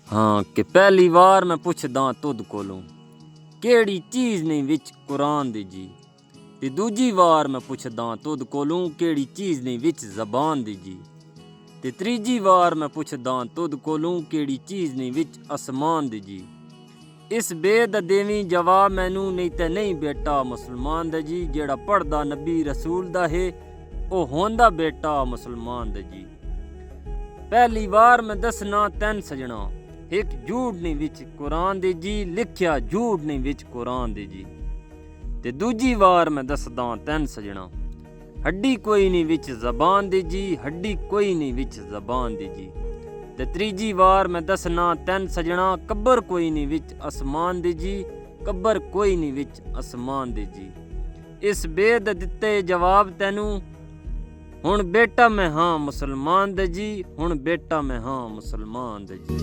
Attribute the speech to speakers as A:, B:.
A: हाँ कि पहली वार मैं पुछदा तुद कोलों केड़ी चीज़ नहीं विच कुरान दी जी। ते दूजी वार मैं पुछदा तुद कोलों केड़ी चीज़ नहीं विच ज़बान दी जी। ते त्रीजी वार मैं पुछदा तुद कोलों केड़ी चीज़ नहीं विच आसमान दी जी। इस बेद देवी जवाब मैनू नहीं ते नहीं बेटा मुसलमान दा जी। जेड़ा पढ़दा नबी रसूल दा है ओ होंदा बेटा मुसलमान दा जी। पहली वार मैं दसना तैन सजना एक झूठ नहीं विच कुरान दे जी। लिखिया झूठ नहीं विच कुरान दे जी। ते दूजी वार मैं दसदा तैन सजना हड्डी कोई नहीं विच ज़बान दे जी। हड्डी कोई नहीं विच ज़बान दे जी। ते त्रीजी वार मैं दसना तैन सजना कब्र कोई नहीं विच आसमान दे जी। कब्र कोई नहीं विच आसमान दे जी। इस बेद दिते जवाब तैनू हुण बेटा मैं हाँ मुसलमान दे जी। हुण बेटा मैं हाँ मुसलमान दे जी।